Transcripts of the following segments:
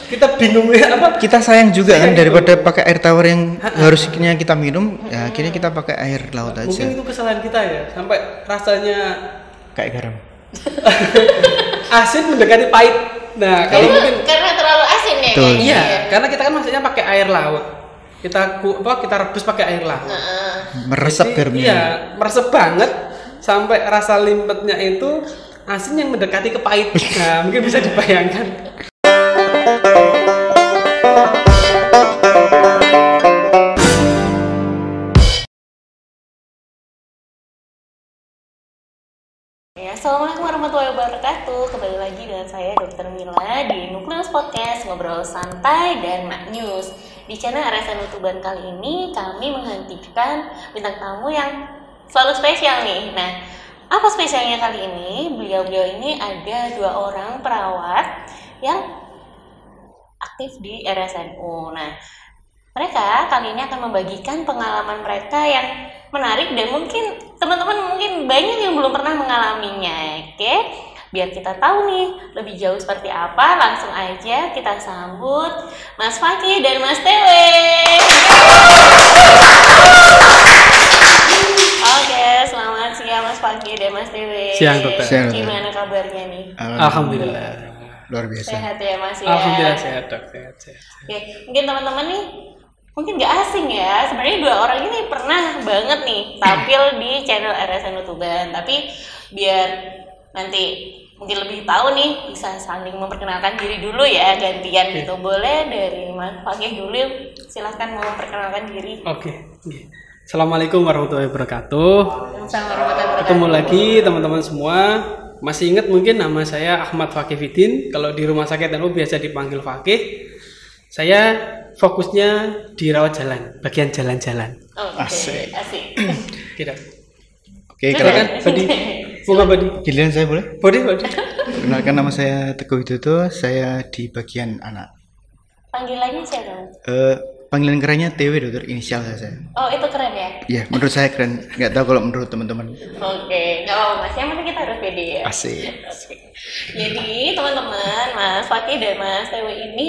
kita bingung ya apa? Kita sayang juga kan daripada pakai air tawar yang harusnya kita minum, ya akhirnya kita pakai air laut aja. Mungkin itu kesalahan kita ya, sampai rasanya kayak garam. Asin mendekati pahit. Nah, kalau mungkin karena terlalu asin ya kayaknya. Iya, karena kita kan maksudnya pakai air laut. Kita rebus pakai air laut. Meresap garamnya. Iya, meresap banget sampai rasa limpetnya itu asin yang mendekati ke pahit. Nah, mungkin bisa dibayangkan. Assalamualaikum warahmatullahi wabarakatuh. Kembali lagi dengan saya Dr. Mila di Nukleus Podcast, ngobrol santai dan maknyus. Di channel RSN Tuban kali ini kami menghadirkan bintang tamu yang selalu spesial nih. Nah, apa spesialnya kali ini? Beliau-beliau ini ada 2 orang perawat yang aktif di RSNU. Nah, mereka kali ini akan membagikan pengalaman mereka yang menarik dan mungkin teman-teman mungkin banyak yang belum pernah mengalaminya. Oke, biar kita tahu nih lebih jauh seperti apa, langsung aja kita sambut Mas Fakih dan Mas Tewe. Oke, selamat siang Mas Fakih dan Mas Tewe. Siang, Dokter. Siang. Gimana kabarnya nih? Alhamdulillah. Luar biasa. Sehat ya Mas ya? Alhamdulillah sehat, Dok. Sehat. Oke, mungkin teman-teman nih mungkin gak asing ya, sebenarnya 2 orang ini pernah banget nih tampil di channel RSN Tuban. Tapi biar nanti mungkin lebih tahu nih, bisa saling memperkenalkan diri dulu ya, gantian gitu. Boleh dari Mas Fakih dulu, silahkan memperkenalkan diri. Oke. Assalamualaikum warahmatullahi wabarakatuh. Ketemu lagi teman-teman semua. Masih ingat mungkin nama saya Ahmad Fakih Fiddin. Kalau di rumah sakit NU biasa dipanggil Fakih. Saya fokusnya di rawat jalan, bagian jalan-jalan. Asik. Kira. Oke, Silakan, Badi. Bunga Badi. giliran saya boleh? Badi. Perkenalkan, nama saya Teguh Widodo, saya di bagian anak. Panggilannya siapa Mas? Panggilan kerennya TW, dokter, inisial saya. Oh itu keren ya? Ya, menurut saya keren. Nggak tahu kalau menurut teman-teman. Oke, nggak apa-apa Mas, yang penting kita harus pede ya. Asik. Oke. Jadi teman-teman, Mas Fakih dan Mas Tewe ini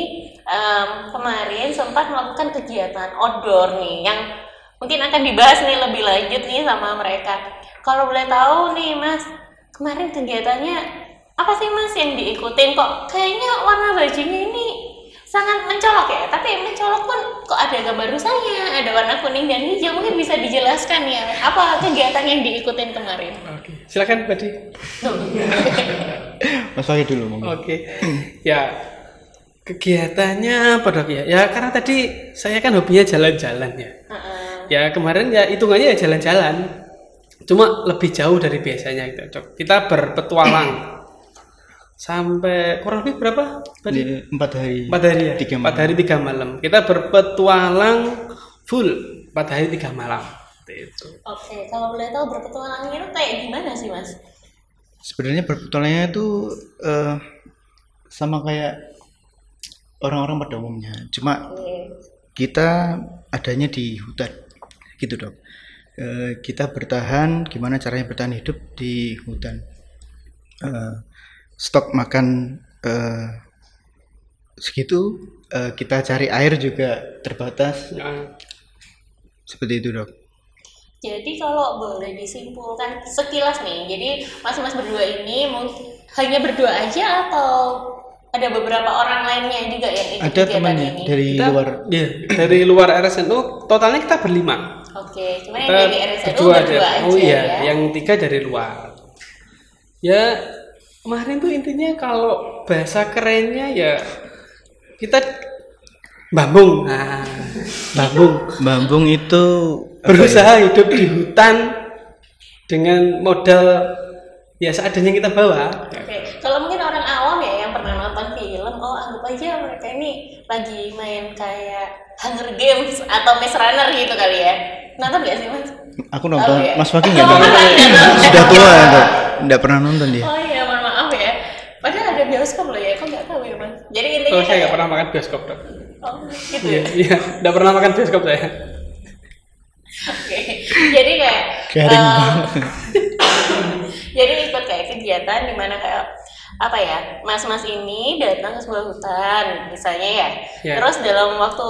kemarin sempat melakukan kegiatan outdoor nih yang mungkin akan dibahas nih lebih lanjut nih sama mereka. Kalau boleh tahu nih Mas, kemarin kegiatannya apa sih Mas yang diikutin? Kok kayaknya warna bajunya ini sangat mencolok ya, tapi mencolok pun kok ada gambar rusanya, ada warna kuning dan hijau. Mungkin bisa dijelaskan ya apa kegiatan yang diikutin kemarin? Oke. Silakan Badi. Mas Fakih dulu mungkin. Oke. Ya. Kegiatannya apa Dok ya? Ya karena tadi saya kan hobinya jalan-jalan ya. Ya kemarin ya hitungannya ya jalan-jalan. Cuma lebih jauh dari biasanya gitu, Dok. Kita berpetualang. Sampai kurang lebih berapa? Tadi 4 hari. 4 hari ya. 3 malam. 4 hari 3 malam. Kita berpetualang full 4 hari 3 malam. Itu. Oke, kalau boleh tahu berpetualangnya itu kayak gimana sih Mas? Sebenarnya berpetualangnya itu sama kayak orang-orang pada umumnya. Cuma kita adanya di hutan, gitu Dok. Kita bertahan, gimana caranya bertahan hidup di hutan. Stok makan segitu, kita cari air juga terbatas. Seperti itu Dok. Jadi kalau boleh disimpulkan sekilas nih, jadi mas-mas berdua ini hanya berdua aja atau ada beberapa orang lainnya juga yang ikut Ada temannya ini? dari luar. Ya, dari luar RSNU totalnya kita berlima. Oke, cuma Kita yang dari RSNU berdua berdua aja Oh iya, ya. yang 3 dari luar. Ya, kemarin tuh intinya kalau bahasa kerennya ya kita bambung. Nah, Bambung itu berusaha hidup di hutan dengan modal ya seadanya kita bawa. Oke, kalau mungkin orang awam ya yang pernah nonton film, anggap aja mereka ini lagi main kayak Hunger Games atau Maze Runner gitu kali ya. Nonton nggak sih Mas? Aku nonton. Oh, iya. Mas Fakih nggak nonton. Sudah tua ya Dok. Nggak pernah nonton dia. Oh iya, mohon maaf ya. Padahal ada bioskop loh ya, kok nggak tahu ya Mas? Jadi intinya Saya nggak pernah makan bioskop Dok. Oh gitu Iya, ya. nggak pernah makan bioskop saya. Oke, jadi kayak Garing banget. jadi ikut kayak kegiatan dimana kayak apa ya, mas-mas ini datang ke sebuah hutan misalnya ya, Ya. terus dalam waktu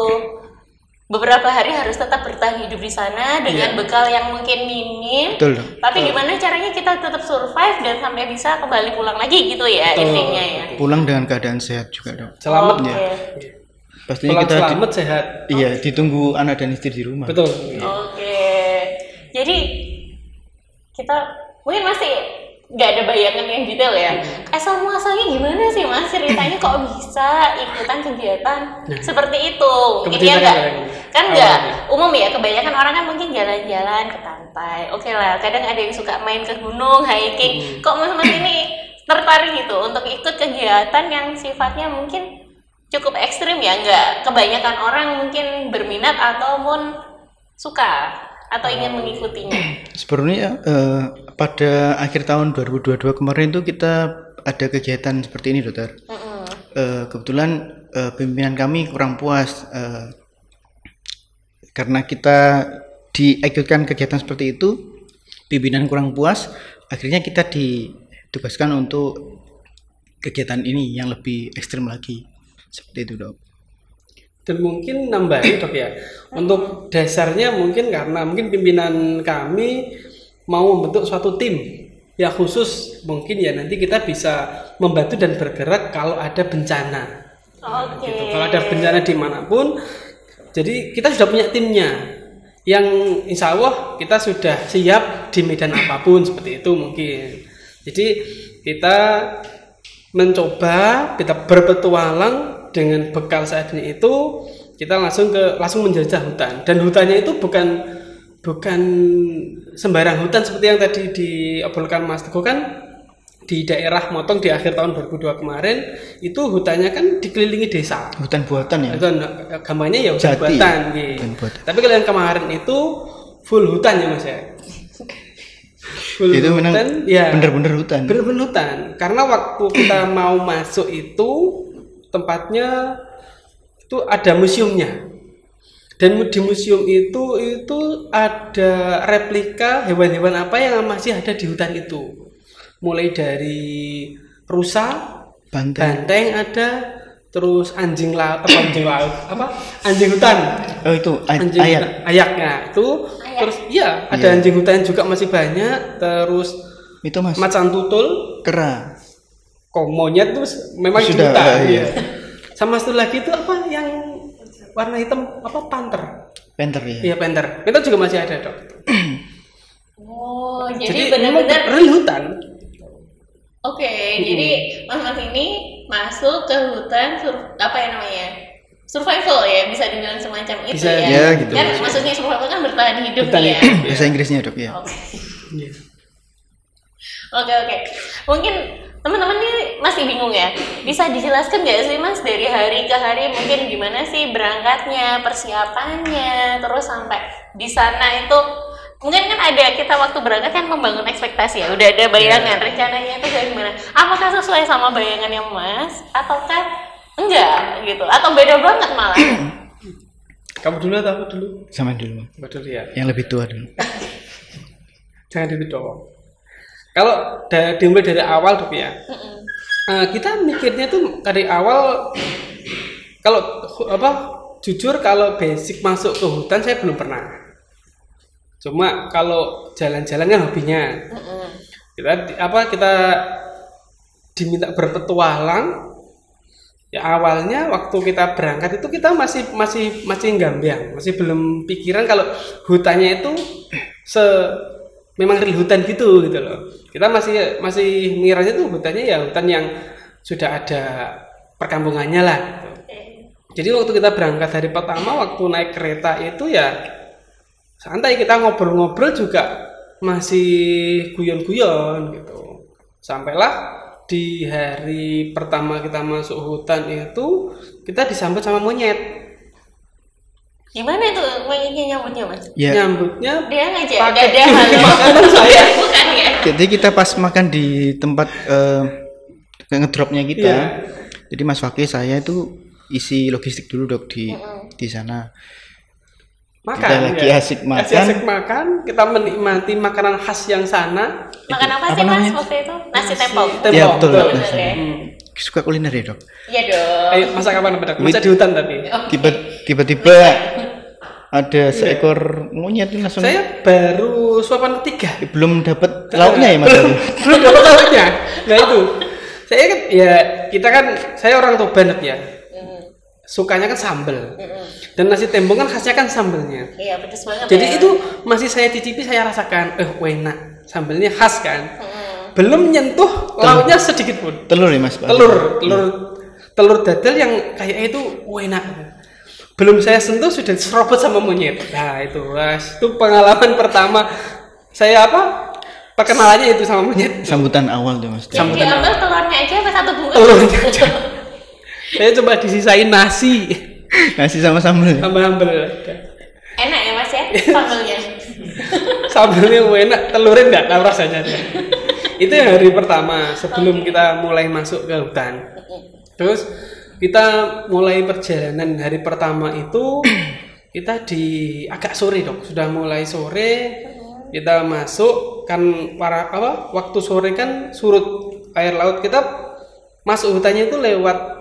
beberapa hari harus tetap bertahan hidup di sana dengan bekal yang mungkin minim. Betul, Dok. Tapi gimana caranya kita tetap survive dan sampai bisa kembali pulang lagi gitu ya, Betul. intinya ya. Pulang dengan keadaan sehat juga, Dok. Selamat Oke. ya. Pastinya Pulang kita selamat sehat. iya, ditunggu anak dan istri di rumah. Betul. Oke. Jadi kita mungkin masih nggak ada bayangan yang detail ya. Asal muasalnya gimana sih Mas? Ceritanya kok bisa ikutan kegiatan seperti itu? Mungkin ya Kebetulan nggak? ada yang Kan nggak awalnya. umum ya. Kebanyakan orang kan mungkin jalan-jalan ke pantai. Oke lah. Kadang ada yang suka main ke gunung, hiking. Kok Mas ini tertarik gitu untuk ikut kegiatan yang sifatnya mungkin cukup ekstrim ya? Nggak kebanyakan orang mungkin berminat ataupun suka atau ingin mengikutinya. Sebenarnya pada akhir tahun 2022 kemarin tuh kita ada kegiatan seperti ini, Dokter. Kebetulan pimpinan kami kurang puas karena kita diikutkan kegiatan seperti itu, pimpinan kurang puas, akhirnya kita ditugaskan untuk kegiatan ini yang lebih ekstrim lagi, seperti itu, Dok. Dan mungkin nambahin Dok ya, untuk dasarnya mungkin karena mungkin pimpinan kami mau membentuk suatu tim ya khusus, mungkin ya nanti kita bisa membantu dan bergerak kalau ada bencana. Oke. Gitu. Kalau ada bencana dimanapun, jadi kita sudah punya timnya yang insya Allah kita sudah siap di medan apapun seperti itu mungkin. Jadi kita mencoba, kita berpetualang dengan bekal seadanya itu, kita langsung menjajah hutan, dan hutannya itu bukan sembarang hutan seperti yang tadi diobrolkan Mas Teguh kan. Di daerah Motong di akhir tahun 2002 kemarin itu hutannya kan dikelilingi desa. Hutan buatan ya. Hutan gambarnya ya hutan Jati, buatan, ya? gitu. Hutan buatan. Tapi kalau yang kemarin itu full hutan ya Mas ya. Full Itu memang ya. bener-bener hutan. Bener-bener hutan. Karena waktu kita mau masuk itu tempatnya itu ada museumnya. Dan di museum itu ada replika hewan-hewan apa yang masih ada di hutan itu. Mulai dari rusa, banteng ada, terus anjing laut, anjing hutan. Oh itu Anjing ayak. ayaknya itu. Ayak. Terus iya, ada anjing hutan juga masih banyak, terus Itu Mas. macan tutul, Kera. monyet terus memang di Sudah, hutan. iya. Sama satu lagi itu apa yang warna hitam, apa panter? Panther ya. Iya, panter. Itu juga masih ada, Dok. Oh, jadi Jadi benar-benar memang real hutan. oke. Jadi Mas ini masuk ke hutan apa ya namanya? Survival ya, bisa dibilang semacam itu Bisa, ya. ya, gitu. Kan maksudnya survival kan bertahan hidup Bertahan ya. hidup. Bahasa Inggrisnya, Dok ya. Oke. Iya. Oke. Mungkin teman-teman ini masih bingung ya. Bisa dijelaskan nggak sih Mas dari hari ke hari mungkin gimana sih berangkatnya, persiapannya, terus sampai di sana itu mungkin kan ada kita waktu berangkat kan membangun ekspektasi ya, udah ada bayangan rencananya itu kayak gimana? Apakah sesuai sama bayangannya Mas ataukah enggak gitu? Atau beda banget malah? Kamu dulu atau aku dulu? Sama dulu. Betul ya. Yang lebih tua dulu. Jangan didorong. Kalau dimulai dari awal Dok ya. Kita mikirnya tuh dari awal kalau jujur kalau basic masuk ke hutan saya belum pernah. Cuma kalau jalan-jalan kan hobinya. Kita diminta berpetualang. Ya awalnya waktu kita berangkat itu kita masih gambang, masih belum pikiran kalau hutannya itu memang real hutan gitu loh. Kita masih mengiranya tuh hutannya ya hutan yang sudah ada perkampungannya lah gitu. Jadi waktu kita berangkat hari pertama waktu naik kereta itu ya santai, kita ngobrol-ngobrol juga masih guyon-guyon gitu. Sampailah di hari pertama kita masuk hutan itu kita disambut sama monyet. Gimana itu monyetnya nyambutnya Mas? Ya. Nyambutnya Dia ngajak pakai dadah halo. makanan saya. Bukan ya? Jadi kita pas makan di tempat ngedropnya kita. Iya. Jadi Mas Fakih saya itu isi logistik dulu Dok di sana. makan. Kita lagi asik makan. Asik makan, kita menikmati makanan khas yang sana. Makan apa sih apa Mas namanya? waktu itu? Nasi tempong. Iya betul. Betul, Mas. ya? Suka kuliner ya dok. Iya dong. Ayo masak apa nih, Dok? Masak di hutan tapi. Tiba-tiba ada seekor monyet ini langsung. Saya baru suapan ketiga. Belum dapat lauknya ya mas. Belum dapat lauknya. Nah itu. Saya kan ya kita kan saya orang tua banget ya. Sukanya kan sambel. Dan nasi tembong kan khasnya kan sambelnya. Iya, pedes banget. Jadi ya. itu masih saya cicipi, saya rasakan, enak. Sambelnya khas kan. Belum nyentuh lauknya sedikit pun. Telur ya mas. Telur dadar yang kayak itu enak. Belum saya sentuh sudah diserobot sama monyet. Nah itu, itu pengalaman pertama saya perkenalannya itu sama monyet. Sambutan awal tuh mas. Yang diambil telurnya aja apa satu bunga? Telurnya aja. Saya coba disisain nasi. Nasi sama sambal. Sambal. Enak ya mas ya sambelnya. Sambelnya enak, telurnya enggak tahu rasanya. Itu yang hari pertama sebelum kita mulai masuk ke hutan. Terus kita mulai perjalanan hari pertama itu kita di agak sore dok, sudah mulai sore kita masuk kan waktu sore kan surut air laut, kita masuk hutannya itu lewat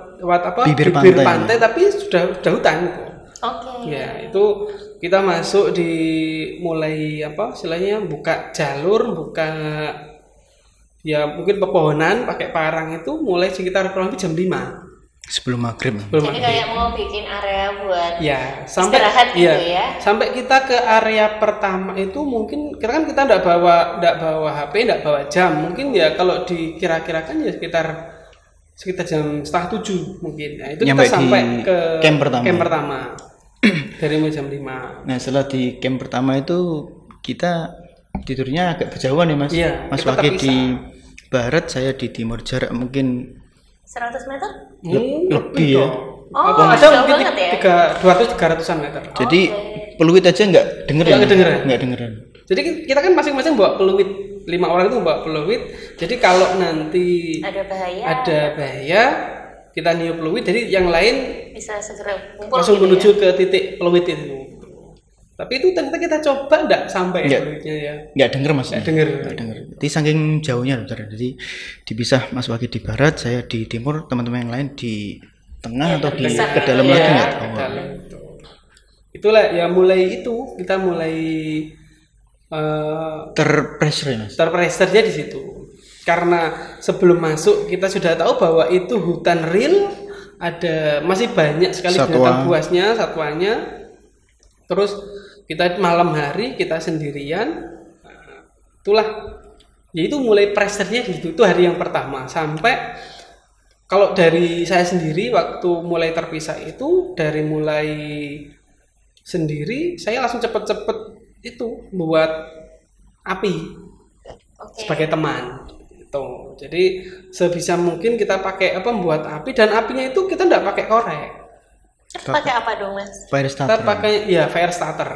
bibir pantai tapi sudah hutan gitu. Oke. Ya itu kita masuk di mulai istilahnya buka jalur, ya mungkin pepohonan pakai parang itu mulai sekitar kurang lebih jam 5 sebelum maghrib. Jadi kayak mau bikin area buat sampai istirahat gitu ya. Sampai kita ke area pertama itu mungkin kita nggak bawa HP, nggak bawa jam. Mungkin ya kalau dikira-kirakan ya sekitar jam 6:30 mungkin. Nah, itu nyampe kita sampai ke camp pertama. Dari jam 5. Nah, setelah di camp pertama itu kita tidurnya agak berjauhan ya, Mas. Iya, Mas kita Waki terpisah. di barat, saya di timur, jarak mungkin 100 meter? lebih ya. Oh, ada jauh mungkin banget ya? 200-300an meter. Jadi peluit aja nggak dengeran. Nggak dengeran. Jadi kita kan masing-masing bawa peluit. 5 orang itu bawa peluit. Jadi kalau nanti ada bahaya, kita niup peluit. Jadi yang lain bisa segera kumpul langsung gitu menuju ya? ke titik peluit itu. Tapi itu ternyata kita coba enggak sampai Nggak. peluitnya ya. Nggak denger Mas. Nggak denger. Jadi saking jauhnya, Dokter. Jadi dipisah Mas Waki di barat, saya di timur, teman-teman yang lain di tengah atau di terpisah. ke dalam lagi nggak Ke tahu. dalam itu. Itulah ya kita mulai Terpressure ya, Mas. terpressure-nya di situ. Karena sebelum masuk kita sudah tahu bahwa itu hutan real, masih banyak sekali binatang buasnya, satwanya. Terus kita malam hari kita sendirian. Itulah ya itu mulai pressure-nya di situ. Itu hari yang pertama sampai kalau dari saya sendiri waktu mulai terpisah itu dari mulai sendiri saya langsung cepet-cepet itu buat api sebagai teman itu. Jadi sebisa mungkin kita pakai buat api, dan apinya itu kita enggak pakai korek. Terus pakai apa dong mas? Fire Kita starter. pakai fire starter.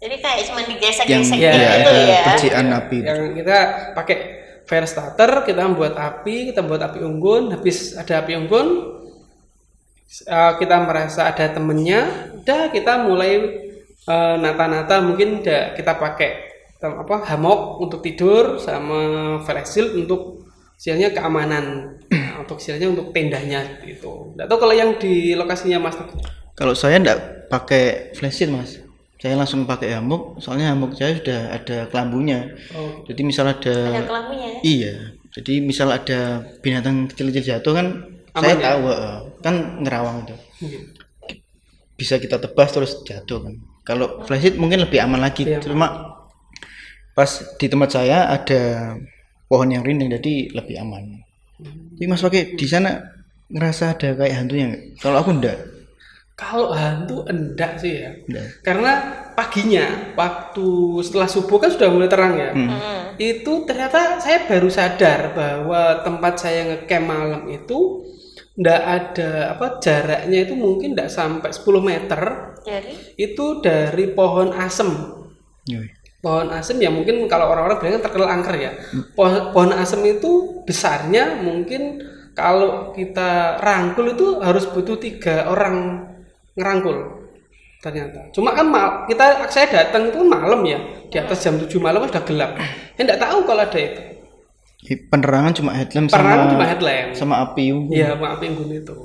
Jadi kayak cuma Yang digesek-gesek Iya, gitu ada ya? percikan api. Yang kita pakai fire starter, kita buat api unggun. Habis ada api unggun, kita merasa ada temennya, udah kita mulai nata-nata, mungkin kita pakai hammock untuk tidur sama flash shield untuk istilahnya keamanan, untuk istilahnya untuk tendanya gitu. Nggak tahu kalau yang di lokasinya Mas. Kalau saya enggak pakai flash shield, Mas. Saya langsung pakai hammock, soalnya hammock saya sudah ada kelambunya. Oh. Jadi misal ada kelambunya ya? Iya. Jadi misal ada binatang kecil-kecil jatuh kan Aman saya ya? tahu kan ngerawang itu. Bisa kita tebas terus jatuh kan. Kalau flash shield mungkin lebih aman lagi. Iya. Cuma pas di tempat saya ada pohon yang rindang jadi lebih aman. Jadi Mas Waki di sana ngerasa ada kayak hantunya nggak? Kalau aku enggak. Kalau hantu enggak sih ya. Enggak. Karena paginya waktu setelah subuh kan sudah mulai terang ya. Itu ternyata saya baru sadar bahwa tempat saya ngecamp malam itu enggak ada jaraknya itu mungkin enggak sampai 10 meter. Jadi? Itu dari pohon asem. Yoi. Pohon asem ya mungkin kalau orang-orang bilang kan terkenal angker ya. Pohon asem itu besarnya mungkin kalau kita rangkul itu harus butuh 3 orang ngerangkul. ternyata. Cuma kan saya datang itu malam ya, di atas jam 7 malam sudah gelap. Saya enggak tahu kalau ada itu. Penerangan cuma headlamp sama api unggun. Iya, sama api unggun itu.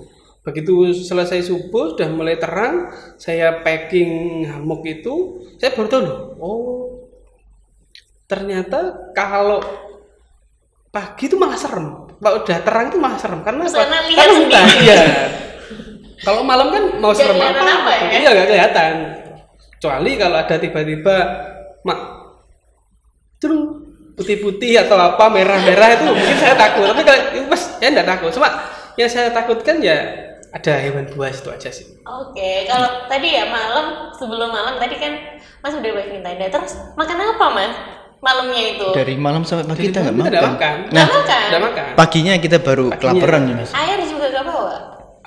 Begitu selesai subuh sudah mulai terang, saya packing hammock itu, saya baru tahu loh. Oh, ternyata kalau pagi itu malah serem. Kalau udah terang itu malah serem karena lihat sendiri. Iya. Kalau malam kan mau serem apa ya? Iya nggak kelihatan. Kecuali kalau ada tiba-tiba putih-putih atau apa merah-merah itu mungkin saya takut. Tapi kalau itu pas saya nggak takut. Cuma yang saya takutkan ya ada hewan buas itu aja sih. Oke, kalau tadi ya sebelum malam tadi kan Mas udah bikin tenda. Terus makan apa Mas? Malamnya itu? Dari malam sampai pagi kita nggak makan. Nggak makan. Paginya kita baru kelaparan ya Mas. Air juga nggak bawa?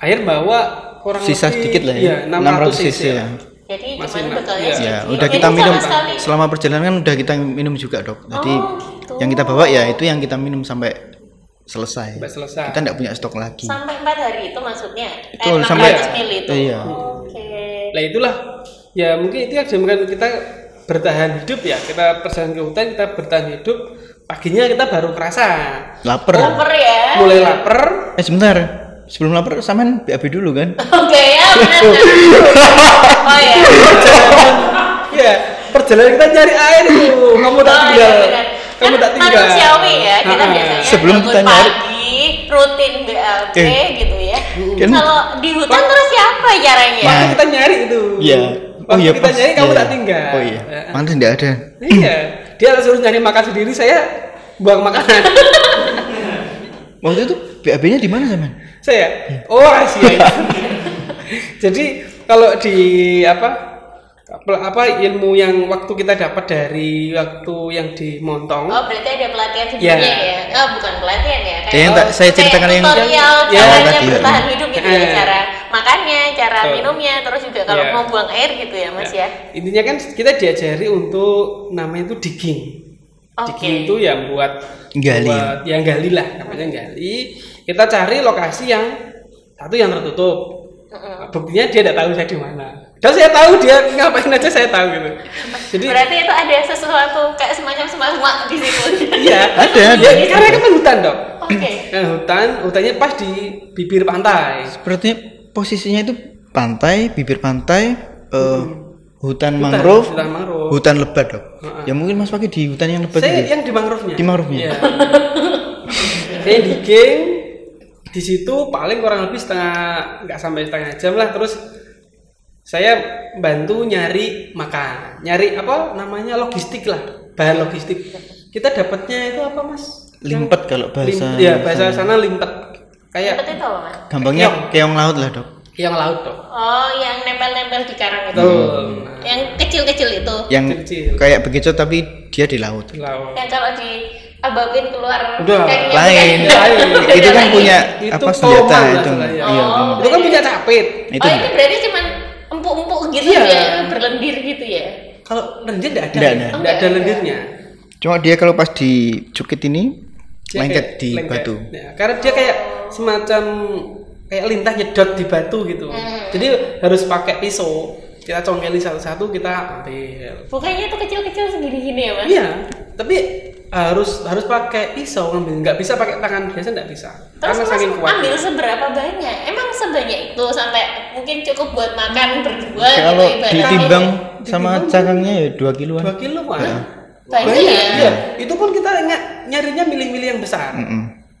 Air bawa kurang sisa lebih, sedikit lah ya. 600 cc ya. Jadi masih cuma bekalnya ya, udah kita minum selama perjalanan udah kita minum juga dok. Jadi gitu. yang kita bawa ya itu yang kita minum sampai selesai. Kita nggak punya stok lagi. Sampai 4 hari itu maksudnya? Itu 600 sampai ml itu? Iya. Nah itulah, ya mungkin itu yang disebabkan kita bertahan hidup ya. Kita perjalanan ke hutan, kita bertahan hidup. Paginya kita baru kerasa lapar ya? Mulai lapar. Sebentar. Sebelum lapar, sampean BAB dulu kan? Oke ya, benar. Oh ya. Ya, perjalanan kita nyari air itu. Kamu tak tinggal. Kamu tak tinggal. Manusiawi ya, kita biasanya sebelum kita nyari pagi, rutin BAB gitu ya. Kan? Kalau di hutan terus siapa caranya? Waktu kita nyari itu. Iya. Waktu kita nyari kamu tak tinggal. Oh iya. Mantan tidak ada. Iya. Dia suruh nyari makan sendiri, saya buang makanan. Waktu itu BAB-nya di mana Saman? Saya. Oh, rahasia itu. Jadi kalau di ilmu yang waktu kita dapat dari waktu yang di Montong. Oh, berarti ada pelatihan sebelumnya ya? Oh, bukan pelatihan ya? Kayak yang saya ceritakan yang tutorial caranya bertahan hidup gitu ya, cara makannya, cara Betul. minumnya, terus juga kalau mau buang air gitu ya Mas ya? Intinya kan kita diajari untuk namanya itu digging. Digging itu ya buat gali lah, namanya gali. Kita cari lokasi yang satu yang tertutup. Buktinya dia tidak tahu saya di mana. Dan saya tahu dia ngapain aja saya tahu gitu. Jadi berarti itu ada sesuatu kayak semacam semak di situ. Iya, ada. Ya, karena kan hutan dok. Oke. Nah, hutannya pas di bibir pantai. Sepertinya posisinya itu pantai, bibir pantai, hutan mangrove, hutan lebat dok. Ya mungkin Mas pakai di hutan yang lebat. Saya yang di mangrove-nya. Di mangrove-nya. Ya. Saya digging di situ paling kurang lebih nggak sampai setengah jam lah. Terus saya bantu nyari makan, nyari apa namanya logistik lah, bahan logistik. Kita dapatnya itu apa Mas? Limpet kalau bahasa. Iya bahasa sana limpet. Kayak limpet itu apa Mas? Gampangnya keong laut lah dok. Keong laut dok. Oh yang nempel-nempel di karang itu. Yang kecil-kecil itu. Yang kecil. Kayak begitu tapi dia di laut. Yang kalau di ababin keluar lain. Itu kan punya apa senjata itu. Iya. Itu kan punya capit. Itu berarti cuman empuk-empuk gitu ya, berlendir gitu ya. Kalau lendir enggak ada lendirnya. Cuma dia kalau pas dicukit ini lengket di batu. Ya, karena dia kayak semacam kayak lintah nyedot di batu gitu. Jadi harus pakai pisau. Kita congkeli satu-satu, kita ambil. Bukannya itu kecil-kecil segini-gini ya Mas? Iya, tapi harus pakai pisau ngambil, nggak bisa pakai tangan biasa, nggak bisa. Terus karena saking kuat. Ambil seberapa banyak? Emang sebanyak itu sampai mungkin cukup buat makan berdua? Kalau gitu, ditimbang sama cangkangnya ya 2 kiloan. 2 kilo mah. Banyak ya? Iya. Itu pun kita nyarinya milih-milih yang besar.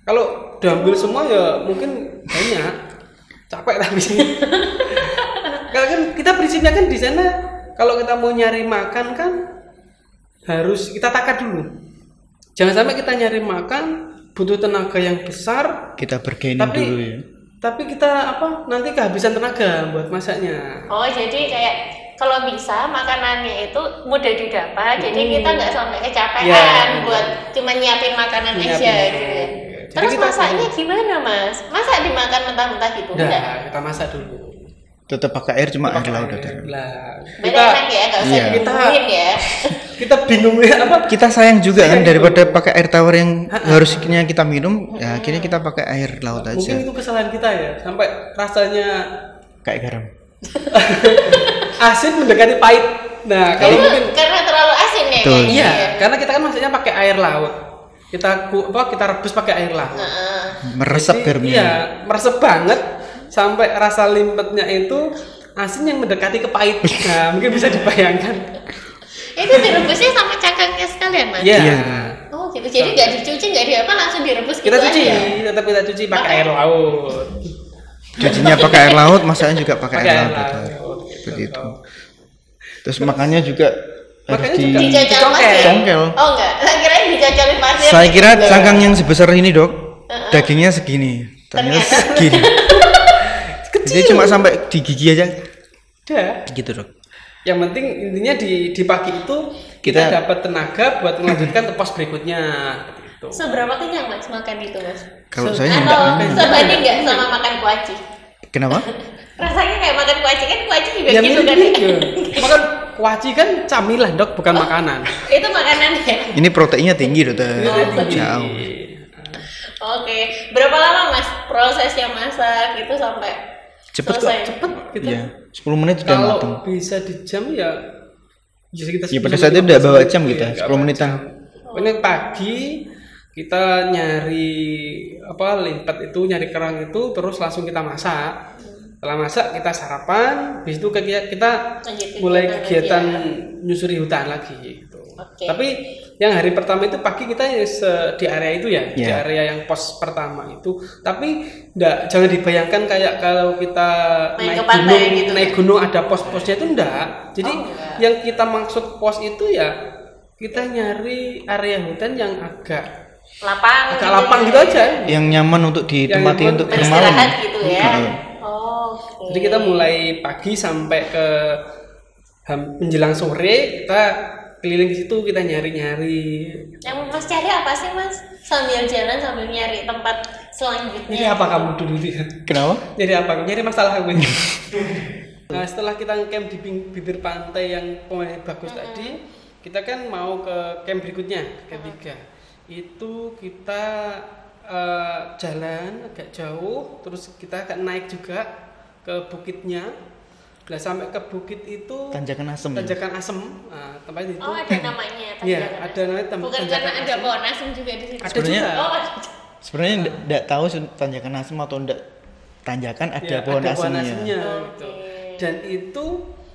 Kalau diambil semua ya mungkin banyak. Capek tapi sih. Kalau kan kita prinsipnya kan di sana kalau kita mau nyari makan kan harus kita takar dulu. Jangan sampai kita nyari makan butuh tenaga yang besar. Kita bergening dulu ya. Tapi kita nanti kehabisan tenaga buat masaknya. Oh jadi kayak kalau bisa makanannya itu mudah didapat. Jadi kita nggak sampai kecapean buat cuma nyiapin makanan aja gitu. Terus masaknya gimana Mas? Masa dimakan mentah-mentah gitu? Enggak, kita masak dulu. Tetap pakai air cuma air laut aja. Kita enak ya, nggak usah dibunuhin ya. Kita bingung ya Kita sayang juga kan daripada pakai air tawar yang harusnya kita minum, ya akhirnya kita pakai air laut aja. Mungkin itu kesalahan kita ya, sampai rasanya kayak garam. asin mendekati pahit. Nah, kalau Itu mungkin karena terlalu asin ya Betul. kayaknya. iya, karena kita kan masaknya pakai air laut. Kita rebus pakai air laut. Meresap Jadi, garamnya. iya, meresap banget sampai rasa limpetnya itu asin yang mendekati ke pahit. Nah, mungkin bisa dibayangkan. Itu direbusnya sama cangkangnya sekalian, Mas? Iya. Iya. Oh gitu, jadi nggak dicuci, nggak diapa, langsung direbus Kita gitu cuci, aja? tetap kita cuci pakai air laut. Cucinya pakai air laut, masaknya juga pakai Pakai air air laut. laut. Betul. Seperti itu. Terus makannya juga harus Makanya di juga Dicocol Dicongkel. pasir? Congkel. Oh enggak, saya kirain dicocolin pasir. Saya kira cangkang yang sebesar ini, Dok. Dagingnya segini. Ternyata Ternyata. segini. Jadi cuma sampai di gigi aja Udah. gitu, Dok. Yang penting intinya di pagi itu kita Kita- dapat tenaga buat melanjutkan ke pos berikutnya. Gitu. Seberapa kenyang Mas makan itu Mas? Kalau saya Atau enggak. sebanding nggak sama makan kuaci? Kenapa? Rasanya kayak makan kuaci, kan kuaci juga Ya gitu kan? mirip-mirip. Makan kuaci kan camilan, Dok, bukan makanan. Itu makanan ya? Ini proteinnya tinggi, Dokter. Tinggi. Jauh. Oke, berapa lama Mas prosesnya masak itu sampai Cepet kok. selesai? Cepet gitu. Iya, 10 menit sudah Kalau matang. bisa di jam ya kita Ya, pada saat itu udah bawa jam kita, 10 menitan. Ini pagi kita nyari limpet itu, nyari kerang itu, terus langsung kita masak. Setelah masak kita sarapan, habis itu kita Lanjutin mulai hutan kegiatan lagi nyusuri hutan lagi gitu. Oke. Tapi yang hari pertama itu pagi kita di area itu ya, di Iya. area yang pos pertama itu. Tapi jangan dibayangkan kayak kalau kita Main ke pantai gitu. naik gunung ada pos-posnya itu enggak. Jadi enggak. yang kita maksud pos itu ya kita nyari area hutan yang agak lapang lapang gitu aja. Yang nyaman untuk ditempati nyaman untuk untuk bermalam. beristirahat gitu ya. Iya. Oke. Jadi kita mulai pagi sampai ke menjelang sore kita keliling di situ, kita nyari-nyari. Yang Mas cari apa sih Mas? Sambil jalan sambil nyari tempat selanjutnya. Nyari apa kamu dulu dia? Kenapa? Nyari apa? Nyari masalah aku ini. Nah, setelah kita camp di bibir pantai yang pemandangan bagus tadi, kita kan mau ke camp berikutnya, camp 3. Itu kita jalan agak jauh, terus kita akan naik juga ke bukitnya. Nah, sampai ke bukit itu Tanjakan asem. Ya? Tanjakan Asem. Nah, tempat itu. Oh, ada namanya Iya, Tanjakan ada namanya Bukan Tanjakan karena ada Asem. pohon asem juga di situ. Ada Sebenarnya- juga. Oh, ada. Sebenarnya enggak tahu tanjakan asem atau enggak tanjakan ada Ya, pohon ada asemnya. gitu. Oke. Dan itu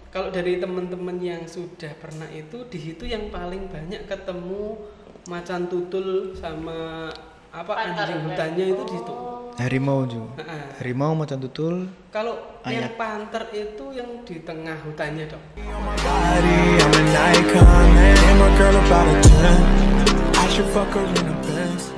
kalau dari teman-teman yang sudah pernah itu di situ yang paling banyak ketemu macan tutul sama Panter, anjing kan? hutannya itu di situ. Harimau juga. Heeh. Harimau, macan tutul. Kalau yang Ayak. panter itu yang di tengah hutannya, Dok. Body, I'm an icon, man. I'm a girl about a 10. I should fuck her in a Benz.